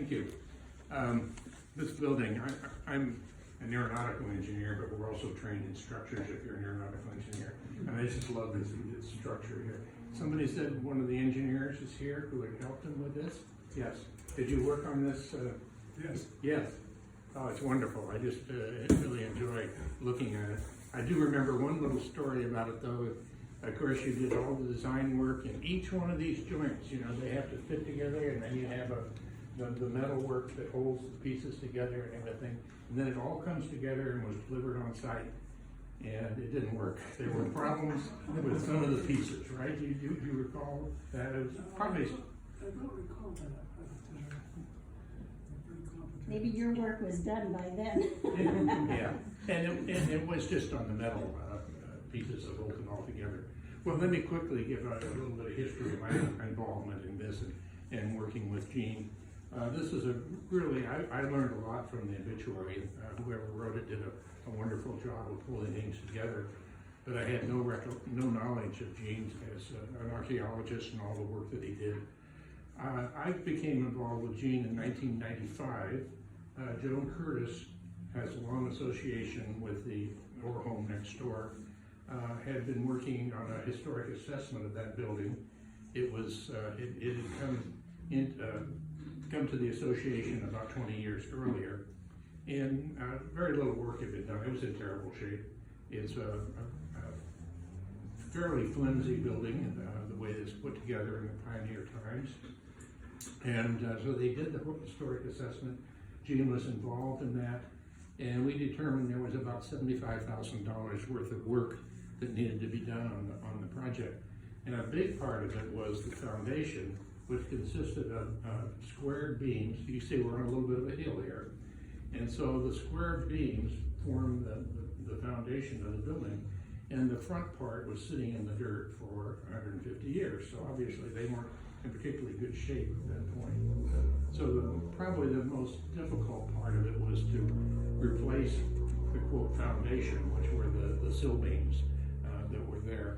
Thank you. This building, I'm an aeronautical engineer, but we're also trained in structures if you're an aeronautical engineer. And I just love this structure here. Somebody said one of the engineers is here who had helped him with this? Yes. Did you work on this? Yes. Yes. Oh, it's wonderful. I just really enjoy looking at it. I do remember one little story about it though. Of course, you did all the design work in each one of these joints. You know, they have to fit together, and then you have the metal work that holds the pieces together and everything. And then it all comes together and was delivered on site. And it didn't work. There were problems with some of the pieces, right? You recall that? It was probably. I don't recall that. Maybe your work was done by then. Yeah, and it was just on the metal pieces that hold it all together. Well, let me quickly give a little bit of history of my involvement in this and working with Gene. This is really, I learned a lot from the obituary. Whoever wrote it did a wonderful job of pulling things together. But I had no knowledge of Gene as an archaeologist and all the work that he did. I became involved with Gene in 1995. Joan Curtis has a long association with the Ore Home next door. Had been working on a historic assessment of that building. It was it had come to the association about 20 years earlier, and very little work had been done. It was in terrible shape. It's a fairly flimsy building, the way it's put together in the pioneer times. And so they did the historic assessment. Gene was involved in that, and we determined there was about $75,000 worth of work that needed to be done on the project. And a big part of it was the foundation, which consisted of squared beams. You see we're on a little bit of a hill here. And so the squared beams form the foundation of the building, and the front part was sitting in the dirt for 150 years. So obviously they weren't in particularly good shape at that point. So probably the most difficult part of it was to replace the quote foundation, which were the sill beams that were there.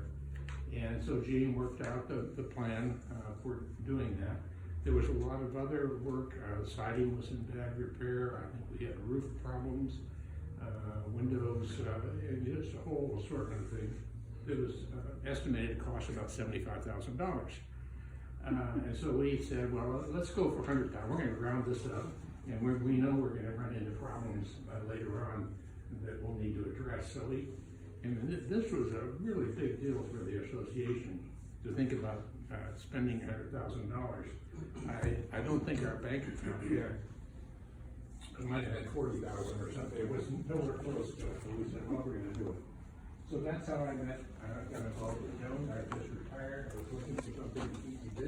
And so Gene worked out the plan for doing that. There was a lot of other work. Siding was in bad repair. I think we had roof problems, windows, and just a whole assortment of things. It was estimated to cost about $75,000. And so we said, well, let's go for $100,000. We're going to round this up, and we know we're going to run into problems later on that we'll need to address. So this was a really big deal for the association to think about spending $100,000. I don't think our bank account yet. It might have had 40,000 or something. It was nowhere close to it. So we said, well, we're going to do it. So that's how I got involved.